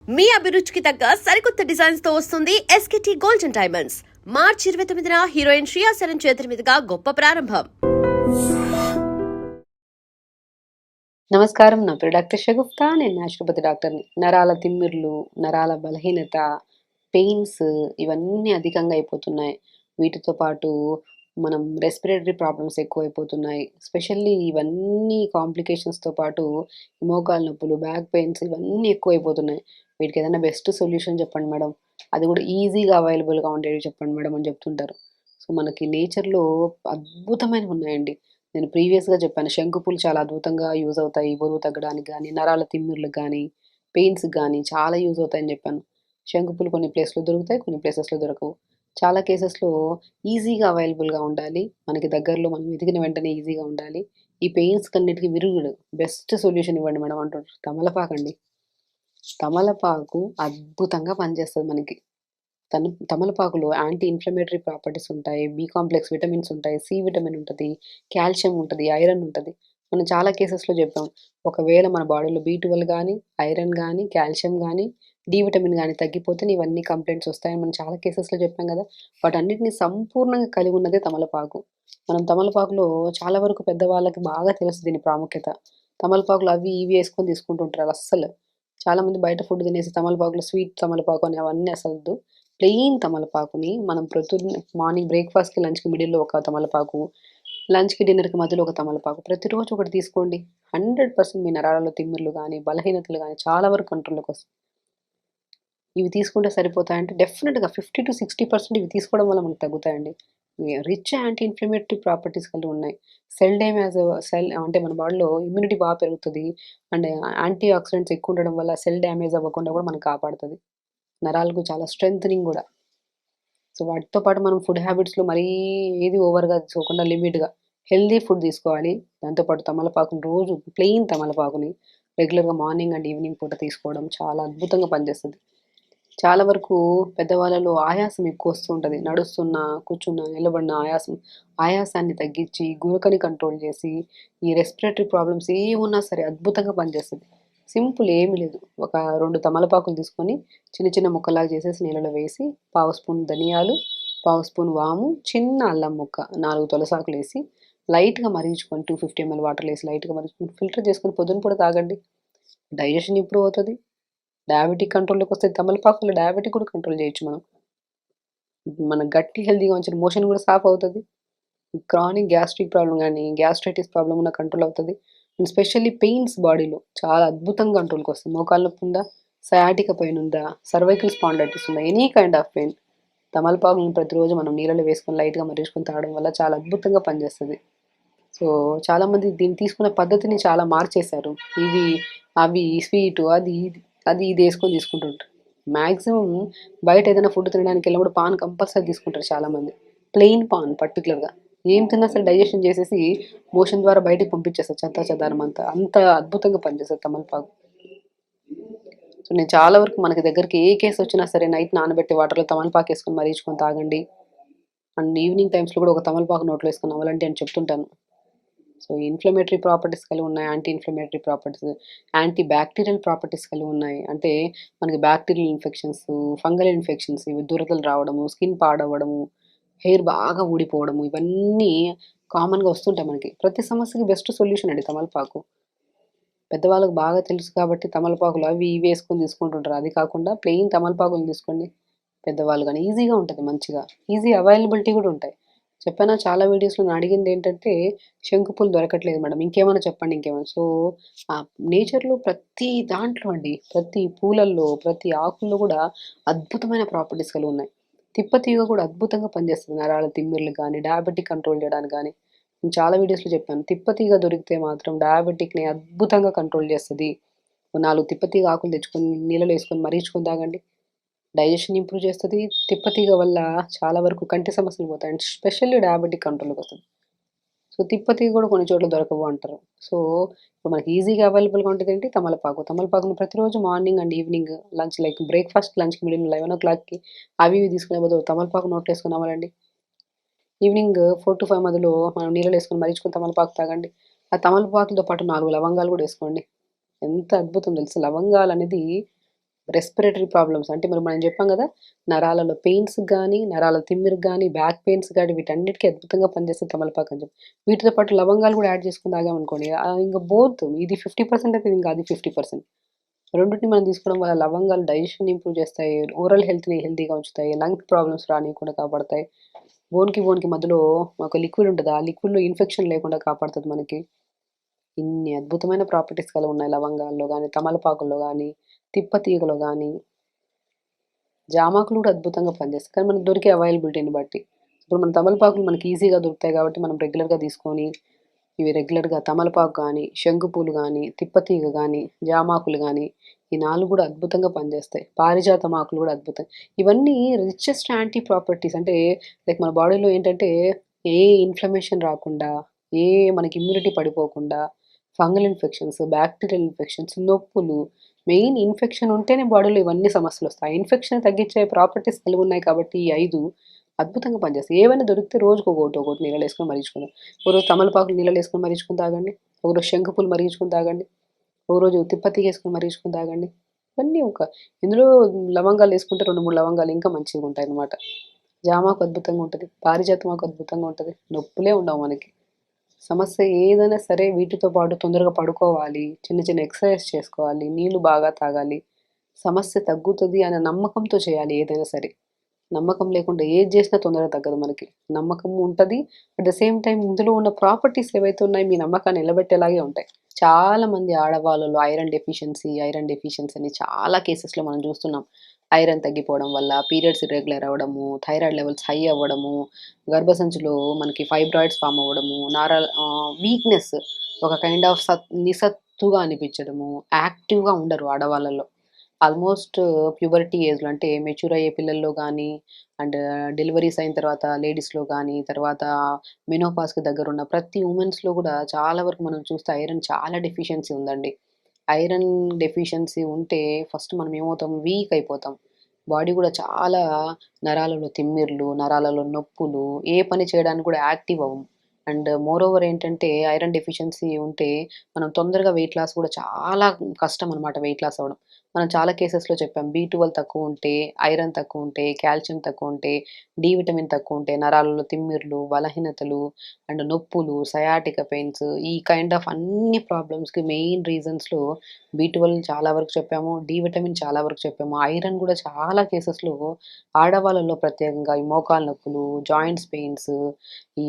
మీ అభిరుచికి తగ్గ సరికొత్త డిజైన్స్ తో వస్తుంది ఎస్కేటీ గోల్డెన్ డైమండ్స్. మార్చి 29న హీరోయిన్ శ్రియా సరన్ చేతుల మీదుగా గొప్ప ప్రారంభం. నమస్కారం. నా పేరు డాక్టర్ షగుఫ్తా. నేను న్యాచురోపతి డాక్టర్ని. నరాల తిమ్మిర్లు, నరాల బలహీనత, పెయిన్స్ ఇవన్నీ అధికంగా అయిపోతున్నాయి. వీటితో పాటు మనం రెస్పిరేటరీ ప్రాబ్లమ్స్ ఎక్కువైపోతున్నాయి. స్పెషల్లీ ఇవన్నీ కాంప్లికేషన్స్‌తో పాటు మోకాలు నొప్పులు, బ్యాక్ పెయిన్స్ ఇవన్నీ ఎక్కువైపోతున్నాయి. వీటికి ఏదైనా బెస్ట్ సొల్యూషన్ చెప్పండి మేడం. అది కూడా ఈజీగా అవైలబుల్‌గా ఉండేవి చెప్పండి మేడం అని చెప్తుంటారు. సో, మనకి నేచర్‌లో అద్భుతమైనవి ఉన్నాయండి. నేను ప్రీవియస్‌గా చెప్పాను. శంకుపూలు చాలా అద్భుతంగా యూజ్ అవుతాయి. బరువు తగ్గడానికి గానీ, నరాల తిమ్మిర్లకు గానీ, పెయిన్స్‌కి గానీ చాలా యూజ్ అవుతాయని చెప్పాను. శంకుపూలు కొన్ని ప్లేస్‌లో దొరుకుతాయి. కొన్ని ప్లేసెస్‌లో దొరకవు. చాలా కేసెస్‌లో ఈజీగా అవైలబుల్‌గా ఉండాలి. మనకి దగ్గరలో మనం వెతికిన వెంటనే ఈజీగా ఉండాలి. ఈ పెయిన్స్‌కన్నిటికి విరుగుడు బెస్ట్ సొల్యూషన్ ఇవ్వండి మేడం అంటుంటారు. తమలపాకండి. తమలపాకు అద్భుతంగా పనిచేస్తది మనకి. తమలపాకులో యాంటీ ఇన్‌ఫ్లమేటరీ ప్రాపర్టీస్ ఉంటాయి. బి కాంప్లెక్స్ విటమిన్స్ ఉంటాయి. సి విటమిన్ ఉంటది. కాల్షియం ఉంటది. ఐరన్ ఉంటది. మనం చాలా కేసెస్‌లో చెప్పాం. ఒకవేళ మన బాడీలో బి12 గానీ, ఐరన్ గానీ, కాల్షియం గానీ, డి విటమిన్ గానీ తగ్గిపోతే ఇవన్నీ కంప్లెయింట్స్ వస్తాయని మనం చాలా కేసెస్‌లో చెప్పాం గదా! వాటన్నిటిని సంపూర్ణంగా కలిగి ఉన్నదే తమలపాకు. మనం తమలపాకులో చాలా వరకు పెద్దవాళ్ళకి బాగా తెలుసు దీని ప్రాముఖ్యత. తమలపాకులు అవి ఇవి యేసుకొని తీసుకుంటుంటారు అస్సలు. చాలామంది బయట ఫుడ్ తినేసి తమలపాకులో స్వీట్ తమలపాకు అని అవన్నీ అసలొద్దు. ప్లెయిన్ తమలపాకుని మనం ప్రొద్దున్నే మార్నింగ్ బ్రేక్‌ఫాస్ట్‌కి, లంచ్‌కి మిడిల్‌లో ఒక తమలపాకు, లంచ్‌కి, డిన్నర్‌కి మధ్యలో ఒక తమలపాకు ప్రతిరోజు ఒకటి తీసుకోండి. 100% మీ నరాలలో తిమ్మిర్లు గానీ, బలహీనతలు గానీ చాలా వరకు కంట్రోల్‌లోకొస్తాయి. ఇవి తీసుకుంటే సరిపోతాయంటే డెఫినిట్‌గా 50-60% ఇవి తీసుకోవడం వల్ల మనకు తగ్గుతాయండి. రిచ్ యాంటీ ఇన్‌ఫ్లమేటరీ ప్రాపర్టీస్ కలిగి ఉన్నాయి. సెల్ డ్యామేజ్ సెల్ అంటే మన బాడీలో ఇమ్యూనిటీ పెరుగుతది. అండ్ యాంటీ ఆక్సిడెంట్స్ ఎక్కువ ఉండడం వల్ల సెల్ డ్యామేజ్ అవ్వకుండా కూడా మనకు కాపాడుతది. నరాలకు చాలా స్ట్రెంథెనింగ్ గూడా. సో, వాటితో పాటు మనం ఫుడ్ హ్యాబిట్స్‌లో మరీ ఏది ఓవర్‌గా తీసుకోకుండా లిమిట్‌గా హెల్తీ ఫుడ్ తీసుకోవాలి. దాంతో పాటు తమలపాకుని రోజు ప్లెయిన్ తమలపాకుని రెగ్యులర్‌గా మార్నింగ్ అండ్ ఈవినింగ్ పూట తీసుకోవడం చాలా అద్భుతంగా పనిచేస్తది. చాలా వరకు పెద్దవాళ్ళలో ఆయాసం ఎక్కువొస్తూ ఉంటది. నడుస్తున్నా, కూర్చున్నా, నిలబడినా ఆయాసం. ఆయాసాన్ని తగ్గించి, గురకని కంట్రోల్ చేసి, ఈ రెస్పిరేటరీ ప్రాబ్లమ్స్ ఏమున్నా సరే అద్భుతంగా పనిచేస్తది. సింపుల్ ఏమి లేదు. ఒక 2 తమలపాకులు తీసుకొని చిన్న చిన్న ముక్కలాగా చేసేసి నీళ్ళలో వేసి, పావు స్పూన్ ధనియాలు, పావు స్పూన్ వాము, చిన్న అల్లం ముక్క, 4 తులసాకులేసి లైట్‌గా మరిగించుకొని 250 ఎంఎల్ వాటర్‌లో ఏసి లైట్‌గా మరిగించుకొని ఫిల్టర్ చేసుకొని పొద్దున పూట తాగండి. డైజెషన్ ఇంప్రూవ్ అవుతది. డయాబెటిక్ కంట్రోల్‌లోకొస్తది. తమలపాకులో డయాబెటిక్ కూడా కంట్రోల్ చేయొచ్చు మనం. మన గట్ హెల్తీగా ఉంచిన మోషన్ కూడా సాఫ్ అవుతది. క్రానిక్ గ్యాస్ట్రిక్ ప్రాబ్లమ్ గానీ, గ్యాస్ట్రైటిస్ ప్రాబ్లమ్ ఉన్న కంట్రోల్ అవుతది. అండ్ స్పెషల్లీ పెయిన్స్ బాడీలో చాలా అద్భుతంగా కంట్రోల్‌కొస్తాయి. మోకాళ్ళ నొప్పి ఉందా? సయాటికా పెయిన్ ఉందా? సర్వైకల్ స్పాండిలైటిస్ ఉందా? Any kind of pain. తమలపాకులను ప్రతిరోజు మనం నీళ్ళలో వేసుకొని లైట్‌గా మరిగించుకొని తాగడం వల్ల చాలా అద్భుతంగా పనిచేస్తది. సో, చాలామంది దీన్ని తీసుకునే పద్ధతిని చాలా మార్చేశారు. ఇవి, అవి స్వీటు అది ఇది యేసుకొని తీసుకుంటుంటారు. మాక్సిమం బయట ఏదైనా ఫుడ్ తినడానికెళ్ళినప్పుడు పాన్ కంపల్సరీ తీసుకుంటారు చాలామంది. ప్లెయిన్ పాన్ పర్టిక్యులర్‌గా. ఏం తిన్నా సరే డైజెషన్ చేసేసి మోషన్ ద్వారా బయటికి పంపించేస్తది చెత్తా చెదారం అంతా. అంత అద్భుతంగా పనిచేస్తది తమలపాకు. సో, నేను చాలా వరకు మనకి దగ్గరికి ఏ కేసొచ్చినా సరే నైట్ నానబెట్టి వాటర్‌లో తమలపాకేసుకొని మరిగించుకొని తాగండి. అండ్ ఈవినింగ్ టైమ్స్‌లో కూడా ఒక తమలపాకు నోట్లో ఏసుకొని నమలండి అని చెప్తుంటాను. సో, ఇన్‌ఫ్లమేటరీ ప్రాపర్టీస్ కలిగి ఉన్నాయి. Anti inflammatory properties, anti bacterial properties కలిగి ఉన్నాయి. అంటే మనకి బ్యాక్టీరియల్ ఇన్ఫెక్షన్స్, ఫంగల్ ఇన్ఫెక్షన్స్ ఇవి దురదలు రావడము, స్కిన్ పాడవ్వడము, హెయిర్ బాగా ఊడిపోవడము ఇవన్నీ కామన్‌గా వస్తుంటాయి మనకి. ప్రతి సమస్యకి బెస్ట్ సొల్యూషన్ అండి తమలపాకు. పెద్దవాళ్ళకి బాగా తెలుసు కాబట్టి తమలపాకులు అవి ఇవి యేసుకొని తీసుకుంటుంటారు. అది కాకుండా ప్లెయిన్ తమలపాకులు తీసుకోండి. పెద్దవాళ్ళు గానీ ఈజీగా ఉంటది మంచిగా. ఈజీ అవైలబిలిటీ గూడా ఉంటాయి. చెప్పానా చాలా వీడియోస్‌లో నన్నడిగిందేంటంటే, శంకుపూలు దొరకట్లేదు మేడం. ఇంకేమన్నా చెప్పండి ఇంకేమన్నా. సో, నేచర్‌లో ప్రతి దాంట్లో అండి, ప్రతి పూలల్లో, ప్రతి ఆకుల్లో గూడా అద్భుతమైన ప్రాపర్టీస్ కలిగున్నాయి. తిప్పతీగ గూడా అద్భుతంగా పనిచేస్తది. నరాల తిమ్మిర్లు గానీ, డయాబెటిక్ కంట్రోల్ జేయడానికి గానీ, నేను చాలా వీడియోస్‌లో చెప్పాను. తిప్పతీగ దొరికితే మాత్రం డయాబెటిక్‌ని అద్భుతంగా కంట్రోల్ జేస్తది. ఓ 4 తిప్పతీగ ఆకులు తెచ్చుకొని నీళ్ళలో యేసుకొని మరిగించుకొని తాగండి. డైజెషన్ ఇంప్రూవ్ చేస్తది. తిప్పతీగ వల్ల చాలా వరకు కంటి సమస్యలు పోతాయి. అండ్ స్పెషల్లీ డయాబెటిక్ కంట్రోల్‌లోకొస్తది. సో, తిప్పతీగ కూడా కొన్ని చోట్ల దొరకవు అంటారు. సో, ఇప్పుడు మనకి ఈజీగా అవైలబుల్‌గా ఉండేదేంటి తమలపాకు. తమలపాకుని ప్రతిరోజు morning and evening lunch like breakfast, లంచ్‌కి మిడిల్ 11:00కి అవి ఇవి తీసుకునే బదులు తమలపాకు నోట్లో ఏసుకొని నమలండి. ఈవినింగ్ 4-5 మధ్యలో మనం నీళ్ళలో ఏసుకొని మరిగించుకొని తమలపాకు తాగండి. ఆ తమలపాకుతో పాటు 4 లవంగాలు కూడా ఏసుకోండి. ఎంత అద్భుతం తెలుసా! లవంగాలనేది రెస్పిరేటరీ ప్రాబ్లమ్స్ అంటే మరి మనం చెప్పాం కదా, నరాలలో పెయిన్స్ కానీ, నరాల తిమ్మిరికి కానీ, బ్యాక్ పెయిన్స్ కానీ వీటన్నిటికీ అద్భుతంగా పనిచేస్తుంది తమలపాకు అని చెప్పి. వీటితో పాటు లవంగాలు కూడా యాడ్ చేసుకొని తాగామనుకోండి, ఇంకా బోత్ ఇది 50% అయితే ఇంకా అది 50%. రెండిటిని మనం తీసుకోవడం వల్ల లవంగాలు డైజెషన్ ఇంప్రూవ్ చేస్తాయి, ఓరల్ హెల్త్ని హెల్తీగా ఉంచుతాయి, లంగ్ ప్రాబ్లమ్స్ రానివ్వకుండా కాపాడతాయి. బోన్కి మధ్యలో ఒక లిక్విడ్ ఉంటుంది, ఆ లిక్విడ్లో ఇన్ఫెక్షన్ లేకుండా కాపాడుతుంది మనకి. ఇన్ని అద్భుతమైన ప్రాపర్టీస్ కలిగి ఉన్నాయి లవంగాల్లో కానీ, తమలపాకుల్లో కానీ, తిప్పతీగలో కానీ. జామాకులు కూడా అద్భుతంగా పనిచేస్తాయి, కానీ మనకు దొరికే అవైలబిలిటీని బట్టి. ఇప్పుడు మన తమలపాకులు మనకి ఈజీగా దొరుకుతాయి కాబట్టి మనం రెగ్యులర్గా తీసుకొని ఇవి రెగ్యులర్గా తమలపాకు కానీ, శంకుపూలు కానీ, తిప్పతీగ కానీ, జామాకులు కానీ, ఈ 4 కూడా అద్భుతంగా పనిచేస్తాయి. పారిజాతం ఆకులు కూడా అద్భుతం. ఇవన్నీ రిచెస్ట్ యాంటీ ప్రాపర్టీస్. అంటే లైక్ మన బాడీలో ఏంటంటే ఏ ఇన్ఫ్లమేషన్ రాకుండా, ఏ మనకి ఇమ్యూనిటీ పడిపోకుండా, ఫంగల్ ఇన్ఫెక్షన్స్, బ్యాక్టీరియల్ ఇన్ఫెక్షన్స్, నొప్పులు, మెయిన్ ఇన్ఫెక్షన్ ఉంటేనే బాడీలో ఇవన్నీ సమస్యలు వస్తాయి. ఆ ఇన్ఫెక్షన్ తగ్గించే ప్రాపర్టీస్ కలిగి ఉన్నాయి కాబట్టి ఈ 5 అద్భుతంగా పనిచేస్తాయి. ఏవైనా దొరికితే రోజుకి ఒకటి నీళ్ళలో వేసుకొని మరిగించుకుందాం. ఒకరోజు తమలపాకులు నీళ్ళలో వేసుకొని మరిగించుకొని తాగండి, ఒకరోజు శంకుపూలు మరిగించుకొని తాగండి, ఒకరోజు తిప్పతీగ వేసుకొని మరిగించుకొని తాగండి. ఇవన్నీ ఇందులో లవంగాలు వేసుకుంటే 2, 3 లవంగాలు ఇంకా మంచిగా ఉంటాయి అన్నమాట. జామాకు అద్భుతంగా ఉంటుంది, పారిజాతమాకు అద్భుతంగా ఉంటుంది, నొప్పులే ఉండవు మనకి. సమస్య ఏదైనా సరే వీటితో పాటు తొందరగా పడుకోవాలి, చిన్న చిన్న ఎక్సర్సైజ్ చేసుకోవాలి, నీళ్ళు బాగా తాగాలి, సమస్య తగ్గుతుంది అనే నమ్మకంతో చేయాలి ఏదైనా సరే. నమ్మకం లేకుండా ఏది చేసినా తొందరగా తగ్గదు మనకి. నమ్మకం ఉంటుంది, అట్ ద సేమ్ టైం ఇందులో ఉన్న ప్రాపర్టీస్ ఏవైతే ఉన్నాయో మీ నమ్మకాన్ని నిలబెట్టేలాగే ఉంటాయి. చాలా మంది ఆడవాళ్ళలో ఐరన్ డెఫిషియన్సీ అని చాలా కేసెస్లో మనం చూస్తున్నాం. ఐరన్ తగ్గిపోవడం వల్ల పీరియడ్స్ ఇర్రెగ్యులర్ అవ్వడము, థైరాయిడ్ లెవెల్స్ హై అవ్వడము, గర్భసంచిలో మనకి ఫైబ్రాయిడ్స్ ఫామ్ అవ్వడము, వీక్నెస్, ఒక కైండ్ ఆఫ్ నిస్సత్తుగా అనిపించడము, యాక్టివ్గా ఉండరు ఆడవాళ్ళలో. ఆల్మోస్ట్ ప్యూబర్టీ ఏజ్‌లో అంటే మెచ్యూర్ అయ్యే పిల్లల్లో గానీ, అండ్ డెలివరీస్ అయిన తర్వాత లేడీస్‌లో గానీ, తర్వాత మెనోపాజ్‌కి దగ్గరున్న ప్రతి వుమెన్స్‌లో గూడా చాలా వరకు మనం చూస్తే ఐరన్ చాలా డెఫిషియన్సీ ఉందండి. ఐరన్ డెఫిషియన్సీ ఉంటే ఫస్ట్ మనం ఏమవుతాం, వీక్ అయిపోతాం. బాడీ గూడా చాలా నరాలలో తిమ్మిర్లు, నరాలలో నొప్పులు, ఏ పని చేయడానికి గూడా యాక్టివ్ అవ్వం. అండ్ మోరోవర్ ఏంటంటే ఐరన్ డెఫిషియన్సీ ఉంటే మనం తొందరగా వెయిట్ లాస్ గూడా చాలా కష్టం అనమాట వెయిట్ లాస్ అవ్వడం. మనం చాలా కేసెస్‌లో చెప్పాం. B12 తక్కువుంటే, ఐరన్ తక్కువుంటే, కాల్షియం తక్కువుంటే, డి విటమిన్ తక్కువుంటే, నరాలలో తిమ్మిర్లు, బలహీనతలు అండ్ నొప్పులు, సయాటికా పెయిన్స్, ఈ కైండ్ ఆఫ్ అన్ని ప్రాబ్లమ్స్‌కి మెయిన్ రీజన్స్‌లో B12 చాలా వరకు చెప్పాము. డి విటమిన్ చాలా వరకు చెప్పాము. ఐరన్ గూడా చాలా కేసెస్‌లో ఆడవాళ్ళలో ప్రత్యేకంగా ఈ మోకాలు నొప్పులు, జాయింట్స్ పెయిన్స్, ఈ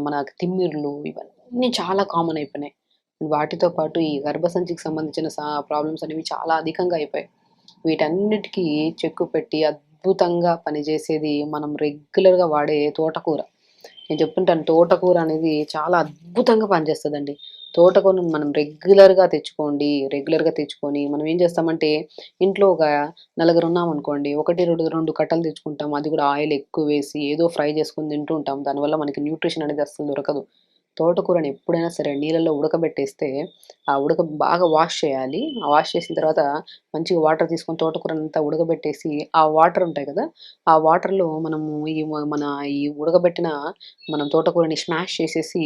మన తిమ్మిర్లు ఇవన్నీ చాలా కామన్ అయిపోయినాయి. వాటితో పాటు ఈ గర్భసంచికి సంబంధించిన ప్రాబ్లమ్స్ అనేవి చాలా అధికంగా అయిపోయాయి. వీటన్నిటికీ చెక్కు పెట్టి అద్భుతంగా పనిచేసేది మనం రెగ్యులర్‌గా వాడే తోటకూర. నేను చెప్తుంటాను, తోటకూర అనేది చాలా అద్భుతంగా పనిచేస్తదండి. తోటకూరను మనం రెగ్యులర్‌గా తెచ్చుకొని మనం ఏం చేస్తామంటే, ఇంట్లో ఒక నలుగురున్నామనుకోండి, 1, 2 కట్టలు తెచ్చుకుంటాం. అది కూడా ఆయిల్ ఎక్కువ వేసి ఏదో ఫ్రై చేసుకొని తింటూ ఉంటాం. దానివల్ల మనకి న్యూట్రిషన్ అనేది అస్సలు దొరకదు. తోటకూరని ఎప్పుడైనా సరే నీళ్ళల్లో ఉడకబెట్టేస్తే, ఆ బాగా వాష్ చేయాలి. ఆ వాష్ చేసిన తర్వాత మంచిగా వాటర్ తీసుకొని తోటకూరనంతా ఉడకబెట్టేసి, ఆ వాటర్ ఉంటాయి కదా, ఆ వాటర్‌లో మనము మన ఈ ఉడకబెట్టిన మనం తోటకూరని స్మాష్ చేసేసి,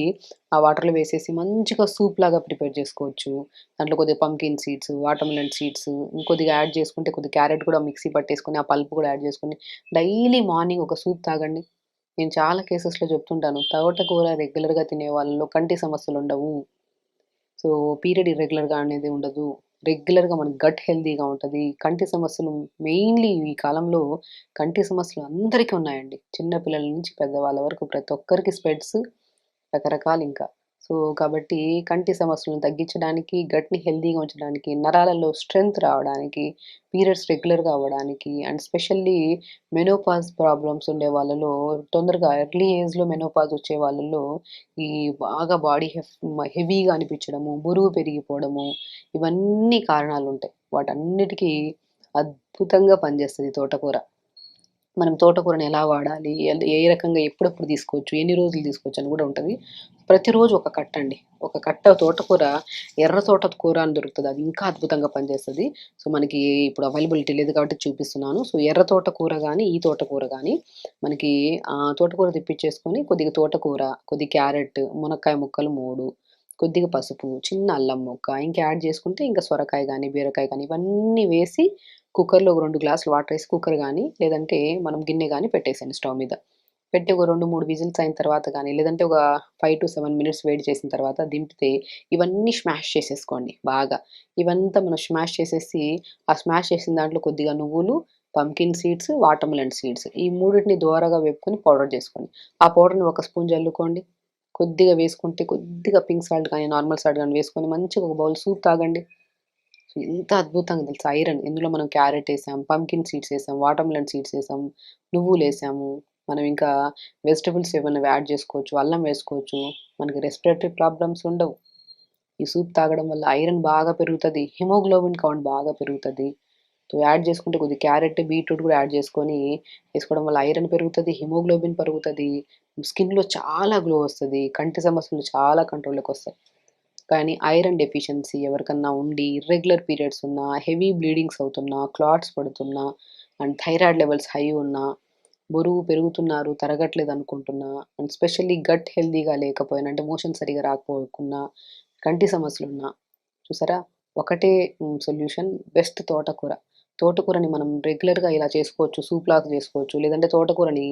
ఆ వాటర్‌లో వేసేసి మంచిగా సూప్‌లాగా ప్రిపేర్ చేసుకోవచ్చు. దాంట్లో కొద్దిగా పంకిన్ సీడ్స్, వాటర్‌మెలన్ సీడ్స్ ఇంకొద్దిగా యాడ్ చేసుకుంటే, కొద్దిగా క్యారెట్ కూడా మిక్సీ పట్టేసుకొని, ఆ పల్ప్ కూడా యాడ్ చేసుకొని, డైలీ మార్నింగ్ ఒక సూప్ తాగండి. నేను చాలా కేసెస్‌లో చెప్తుంటాను. తోటకూర రెగ్యులర్‌గా తినే వాళ్ళలో కంటి సమస్యలుండవు. సో, పీరియడ్ ఇర్రెగ్యులర్‌గా అనేది ఉండదు. రెగ్యులర్‌గా మన గట్ హెల్తీగా ఉంటది. కంటి సమస్యలు మెయిన్‌లీ ఈ కాలంలో కంటి సమస్యలు అందరికీ ఉన్నాయండి. చిన్న పిల్లల నుంచి పెద్దవాళ్ళ వరకు ప్రతి ఒక్కరికి స్పెట్స్ రకరకాలింకా. సో, కాబట్టి కంటి సమస్యలను తగ్గించడానికి, గట్‌ని హెల్తీగా ఉంచడానికి, నరాలలో స్ట్రెంత్ రావడానికి, పీరియడ్స్ రెగ్యులర్‌గా అవ్వడానికి అండ్ స్పెషల్లీ మెనోపాజ్ ప్రాబ్లమ్స్ ఉండే వాళ్ళలో, తొందరగా ఎర్లీ ఏజ్‌లో మెనోపాజ్ వచ్చే వాళ్ళలో ఈ బాగా బాడీ హెవీగా అనిపించడము, బరువు పెరిగిపోవడము, ఇవన్నీ కారణాలుంటాయి. వాటన్నిటికీ అద్భుతంగా పనిచేస్తది తోటకూర. మనం తోటకూరని ఎలా వాడాలి? ఏ రకంగా ఎప్పుడెప్పుడు తీసుకోవచ్చు? ఎన్ని రోజులు తీసుకోవచ్చు? అని గూడా ఉంటది. ప్రతిరోజు ఒక కట్టండి. ఒక కట్ట తోటకూర, ఎర్ర తోటకూర అని దొరుకుతది. అది ఇంకా అద్భుతంగా పనిచేస్తది. సో, మనకి ఇప్పుడు అవైలబిలిటీ లేదు కాబట్టి చూపిస్తున్నాను. సో, ఎర్ర తోటకూర గానీ, ఈ తోటకూర గానీ మనకి తోటకూర తెప్పిచ్చేసుకొని, కొద్దిగా తోటకూర, కొద్దిగా క్యారెట్, మునక్కాయ ముక్కలు 3, కొద్దిగా పసుపు, చిన్న అల్లం ముక్క, ఇంకా యాడ్ చేసుకుంటే ఇంకా సొరకాయ గానీ, బీరకాయ గానీ ఇవన్నీ వేసి కుక్కర్‌లో ఒక 2 గ్లాసులు వాటర్ ఏసి కుక్కర్ గానీ, లేదంటే మనం గిన్నె గానీ పెట్టేసేయండి స్టవ్ మీద. పెట్టి ఒక 2, 3 విజిల్స్ అయిన తర్వాత గానీ, లేదంటే ఒక 5-7 మినిట్స్ వేడి చేసిన తర్వాత దింపితే ఇవన్నీ స్మాష్ చేసేసుకోండి బాగా. ఇవంతా మనం స్మాష్ చేసేసి, ఆ స్మాష్ చేసిన దాంట్లో కొద్దిగా నువ్వులు, పంకిన్ సీడ్స్, వాటర్‌మెలన్ సీడ్స్ ఈ మూడిటిని దోరగా వేపుకొని పౌడర్ చేసుకోండి. ఆ పౌడర్‌ని ఒక స్పూన్ జల్లుకోండి. కొద్దిగా వేసుకుంటే కొద్దిగా పింక్ సాల్ట్ గానీ, నార్మల్ సాల్ట్ గానీ వేసుకొని మంచిగా ఒక బౌల్ సూప్ తాగండి. ఎంత అద్భుతంగా తెలుసా ఐరన్. ఇందులో మనం క్యారట్ ఏసాం, పంకిన్ సీడ్స్ ఏసాం, వాటర్‌మెలన్ సీడ్స్ ఏసాం, నువ్వులేసాము. మనం ఇంకా వెజిటబుల్స్ ఏమన్నా యాడ్ చేసుకోవచ్చు. అల్లం వేసుకోవచ్చు. మనకి రెస్పిరేటరీ ప్రాబ్లమ్స్ ఉండవు. ఈ సూప్ తాగడం వల్ల ఐరన్ బాగా పెరుగుతది. హిమోగ్లోబిన్ కౌంట్ బాగా పెరుగుతది. సో, యాడ్ చేసుకుంటే కొద్దిగా క్యారెట్, బీట్రూట్ కూడా యాడ్ చేసుకొని ఏసుకోవడం వల్ల ఐరన్ పెరుగుతది. హిమోగ్లోబిన్ పెరుగుతది. స్కిన్‌లో చాలా గ్లో వస్తది. కంటి సమస్యలు చాలా కంట్రోల్‌లోకొస్తాయి. కానీ ఐరన్ డెఫిషియన్సీ ఎవరికన్నా ఉండి, ఇర్రెగ్యులర్ పీరియడ్స్ ఉన్నా, హెవీ బ్లీడింగ్స్ అవుతున్నా, క్లాట్స్ పడుతున్నా, అండ్ థైరాయిడ్ లెవెల్స్ హై ఉన్నా, బరువు పెరుగుతున్నారు, తరగట్లేదనుకుంటున్నా, అండ్ స్పెషల్లీ గట్ హెల్తీగా లేకపోయినా, అంటే మోషన్ సరిగ్గా రాకపోకున్నా, కంటి సమస్యలున్నా చూసారా? ఒకటే సొల్యూషన్ బెస్ట్ తోటకూర. తోటకూరని మనం రెగ్యులర్‌గా ఇలా చేసుకోవచ్చు. సూప్‌లాగా చేసుకోవచ్చు. లేదంటే తోటకూరని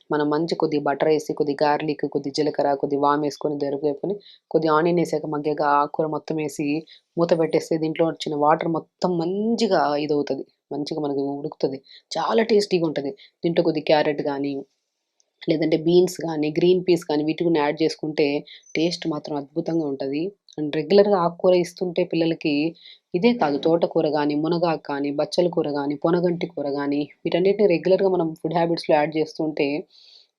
మనం మంచి కొద్దిగా బటర్ ఏసి, కొద్దిగా గార్లిక్, కొద్దిగా జీలకర్ర, కొద్దిగా వామేసుకొని, వేపుకొని, కొద్దిగా ఆనియన్ ఏసాక మగ్గాక ఆకుకూర మొత్తం ఏసి మూత పెట్టేస్తే దీంట్లో వచ్చిన వాటర్ మొత్తం మంచిగా ఇదవుతది. మంచిగా మనకి ఉడుకుతది. చాలా టేస్టీగా ఉంటది. దీంట్లో కొద్దిగా క్యారెట్ గానీ, లేదంటే బీన్స్ గానీ, గ్రీన్ పీస్ కానీ వీటిని యాడ్ చేసుకుంటే టేస్ట్ మాత్రం అద్భుతంగా ఉంటది. అండ్ రెగ్యులర్‌గా ఆకుకూర ఇస్తుంటే పిల్లలకి ఇదే కాదు తోటకూర గానీ, మునగాకు కానీ, బచ్చల కూర గానీ, పొనగంటి కూర గానీ వీటన్నిటిని రెగ్యులర్‌గా మనం ఫుడ్ హ్యాబిట్స్‌లో యాడ్ చేస్తుంటే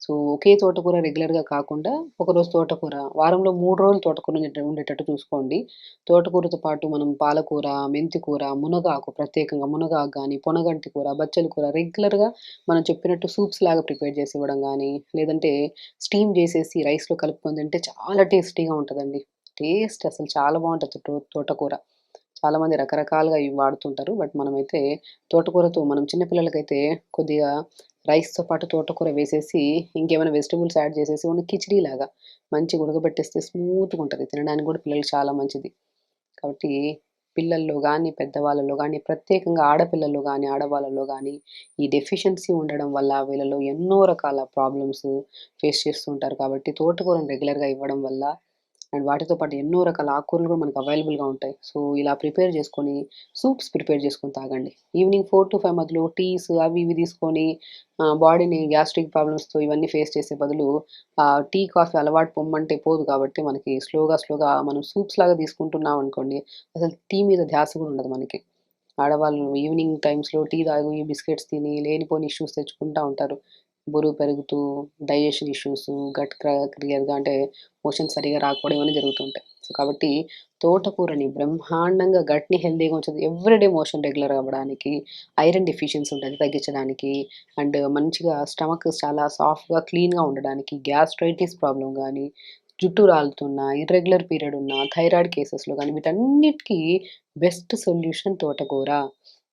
సో, ఒకే తోటకూర రెగ్యులర్‌గా కాకుండా ఒకరోజు తోటకూర, వారంలో 3 రోజులు తోటకూర ఉండేటట్టు చూసుకోండి. తోటకూరతో పాటు మనం పాలకూర, మెంతి కూర, మునగాకు ప్రత్యేకంగా మునగాకు గానీ, పొనగంటి కూర, బచ్చల కూర రెగ్యులర్‌గా మనం చెప్పినట్టు సూప్స్ లాగా ప్రిపేర్ చేసి ఇవ్వడం గానీ, లేదంటే స్టీమ్ జేసేసి రైస్‌లో కలుపుకొని తింటే చాలా టేస్టీగా ఉంటదండి. టేస్ట్ అసలు చాలా బావుంటది తోటకూర. చాలామంది రకరకాలుగా ఇవి వాడుతుంటారు. బట్ మనమైతే తోటకూరతో మనం చిన్న పిల్లలకైతే కొద్దిగా రైస్‌తో పాటు తోటకూర వేసేసి, ఇంకేమైనా వెజిటబుల్స్ యాడ్ చేసేసి ఓన్లీ కిచిడీ లాగా మంచిగా ఉడకబెట్టేస్తే స్మూత్‌గా ఉంటది. తినడానికి కూడా పిల్లలకి చాలా మంచిది. కాబట్టి పిల్లల్లో గానీ, పెద్దవాళ్ళలో గానీ, ప్రత్యేకంగా ఆడపిల్లల్లో గానీ, ఆడవాళ్ళలో గానీ, ఈ డెఫిషియన్సీ ఉండడం వల్ల వీళ్ళలో ఎన్నో రకాల ప్రాబ్లమ్స్ ఫేస్ చేస్తూ ఉంటారు. కాబట్టి తోటకూరను రెగ్యులర్‌గా ఇవ్వడం వల్ల అండ్ వాటితో పాటు ఎన్నో రకాల ఆకుకూరలు కూడా మనకు అవైలబుల్‌గా ఉంటాయి. సో, ఇలా ప్రిపేర్ చేసుకొని సూప్స్ ప్రిపేర్ చేసుకొని తాగండి. ఈవినింగ్ 4-5 మధ్యలో టీస్ అవి ఇవి తీసుకొని బాడీని గ్యాస్ట్రిక్ ప్రాబ్లమ్స్‌తో ఇవన్నీ ఫేస్ చేసే బదులు టీ, కాఫీ అలవాటు పొమ్మంటే పోదు కాబట్టి మనకి స్లోగా మనం సూప్స్ లాగా తీసుకుంటున్నాం అనుకోండి, అసలు టీ మీద ధ్యాస కూడా ఉండదు మనకి. ఆడవాళ్ళు ఈవినింగ్ టైమ్స్‌లో టీ తాగి, బిస్కెట్స్ తిని లేనిపోని ఇష్యూస్ తెచ్చుకుంటా ఉంటారు. బరువు పెరుగుతూ, డైజెషన్ ఇష్యూస్, గట్ క్లియర్‌గా అంటే మోషన్స్ సరిగ్గా రాకపోవడం ఇవన్నీ జరుగుతుంటాయి. సో, కాబట్టి తోటకూరని బ్రహ్మాండంగా గట్‌ని హెల్తీగా ఉంచుతది. ఎవ్రీడే మోషన్ రెగ్యులర్ అవ్వడానికి, ఐరన్ డెఫిషియన్సీ ఉంటది తగ్గించడానికి, అండ్ మంచిగా స్టమక్ చాలా సాఫ్ట్‌గా, క్లీన్‌గా ఉండడానికి, గ్యాస్ట్రైటిస్ ప్రాబ్లమ్ గానీ, జుట్టు రాలుతున్నా, ఇర్రెగ్యులర్ పీరియడ్ ఉన్నా, థైరాయిడ్ కేసెస్‌లో గానీ వీటన్నిటికి బెస్ట్ సొల్యూషన్ తోటకూర.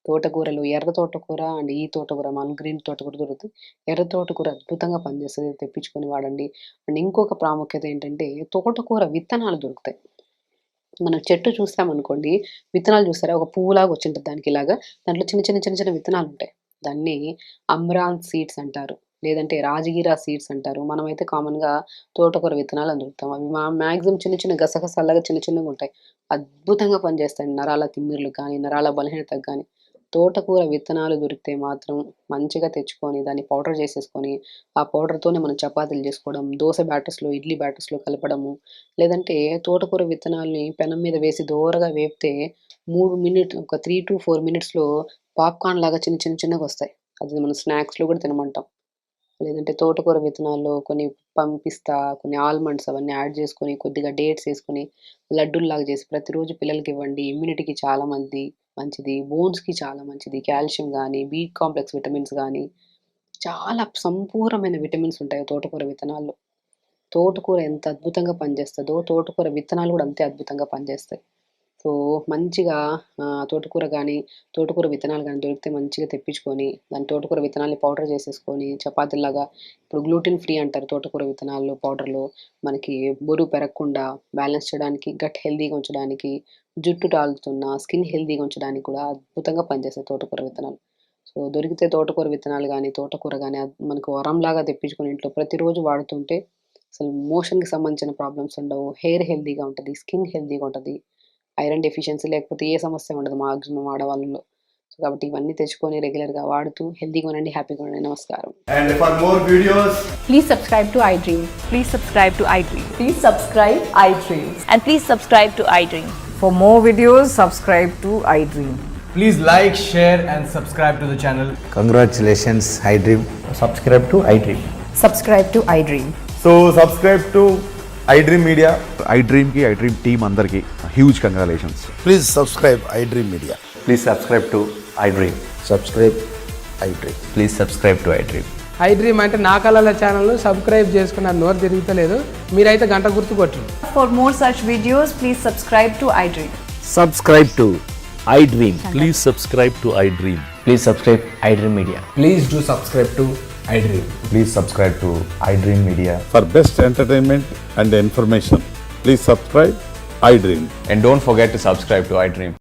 తోటకూరలో ఎర్ర తోటకూర అండ్ ఈ తోటకూర మనం గ్రీన్ తోటకూర దొరుకుతది. ఎర్ర తోటకూర అద్భుతంగా పనిచేస్తది. తెప్పించుకొని వాడండి. అండ్ ఇంకొక ప్రాముఖ్యత ఏంటంటే తోటకూర విత్తనాలు దొరుకుతాయి. మనం చెట్టు చూసామనుకోండి, విత్తనాలు చూసారా? ఒక పువ్వులాగా వచ్చుంటది దానికిలాగా. దాంట్లో చిన్న చిన్న విత్తనాలుంటాయి. దాన్ని అమ్రాంత్ సీడ్స్ అంటారు. లేదంటే రాజగిర సీడ్స్ అంటారు. మనమైతే కామన్‌గా తోటకూర విత్తనాలని దొరుకుతాం. అవి మాక్సిమం చిన్న గసగసాల్లాగా చిన్నగుంటాయి. అద్భుతంగా పనిచేస్తాయి. నరాల తిమ్మిర్లకు గానీ, నరాల బలహీనతకు గానీ. తోటకూర విత్తనాలు దొరికితే మాత్రం మంచిగా తెచ్చుకొని, దాన్ని పౌడర్ చేసేసుకొని, ఆ పౌడర్‌తోనే మనం చపాతీలు చేసుకోవడం, దోస బ్యాటర్స్‌లో, ఇడ్లీ బ్యాటర్స్‌లో కలపడము. లేదంటే తోటకూర విత్తనాల్ని పెనం మీద వేసి దోరగా వేపితే 3 ఒక 3-4 మినిట్స్‌లో పాప్‌కార్న్ లాగా చిన్నగొస్తాయి. అది మనం స్నాక్స్‌లో కూడా తినమంటాం. లేదంటే తోటకూర విత్తనాల్లో కొన్ని పిస్తా, కొన్ని ఆల్మండ్స్ అవన్నీ యాడ్ చేసుకొని, కొద్దిగా డేట్స్ ఏసుకొని, లడ్డూల్లాగా చేసి ప్రతిరోజు పిల్లలకివ్వండి. ఇమ్యూనిటీకి చాలా మంచిది. బోన్స్‌కి చాలా మంచిది. కాల్షియం గానీ, బి కాంప్లెక్స్ విటమిన్స్ గానీ, చాలా సంపూర్ణమైన విటమిన్స్ ఉంటాయి తోటకూర విత్తనాల్లో. తోటకూర ఎంత అద్భుతంగా పనిచేస్తదో, తోటకూర విత్తనాలు గూడా అంతే అద్భుతంగా పనిచేస్తాయి. సో, మంచిగా తోటకూర విత్తనాలు గానీ దొరికితే మంచిగా తెప్పించుకొని, దాని తోటకూర విత్తనాల్ని పౌడర్ చేసేసుకొని, చపాతీల్లాగా ఇప్పుడు గ్లూటెన్ ఫ్రీ అంటారు తోటకూర విత్తనాల్లో పౌడర్‌లో. మనకి బరువు పెరగకుండా బ్యాలెన్స్ చేయడానికి, గట్ హెల్తీగా ఉంచడానికి, జుట్టు రాలుతున్న, స్కిన్ హెల్తీగా ఉంచడానికి కూడా అద్భుతంగా పనిచేస్తాయి తోటకూర విత్తనాలు. సో, దొరికితే తోటకూర విత్తనాలు గానీ, తోటకూర గానీ మనకు వరంలాగా తెప్పించుకొని ఇంట్లో ప్రతిరోజు వాడుతుంటే అసలు మోషన్‌కి సంబంధించిన ప్రాబ్లమ్స్ ఉండవు. హెయిర్ హెల్తీగా ఉంటది. స్కిన్ హెల్తీగా ఉంటది. ఐరన్ డెఫిషియన్సీ లేకపోతే ఏ సమస్య ఉండదు మాక్సిమం ఆడవాళ్ళలో. సో, కాబట్టి ఇవన్నీ తెచ్చుకొని రెగ్యులర్‌గా వాడుతూ హెల్తీగా ఉండండి, హ్యాపీగా ఉండండి. నమస్కారం. And for more videos, Please subscribe to iDream. Please subscribe to iDream. Please subscribe iDream. And please subscribe to iDream. For more videos, subscribe to iDream. please like, share, and subscribe to the channel. Congratulations, iDream. subscribe to iDream. Subscribe to iDream. So, subscribe to iDream Media. iDream team అందరికి huge congratulations. Please subscribe iDream Media. Please subscribe to iDream. Subscribe iDream. Please subscribe to iDream. iDream అంటే నా కళల ఛానల్ను subscribe చేసుకున్న నోరు తిరుగుతలేదు, మీరైతే గంట గుర్తు కొట్టండి. For more such videos, please subscribe to iDream. Subscribe to iDream. Please subscribe to iDream. Please subscribe iDream Media. Please do subscribe to iDream. Please subscribe to iDream Media. For best entertainment and information, please subscribe iDream. And don't forget to subscribe to iDream.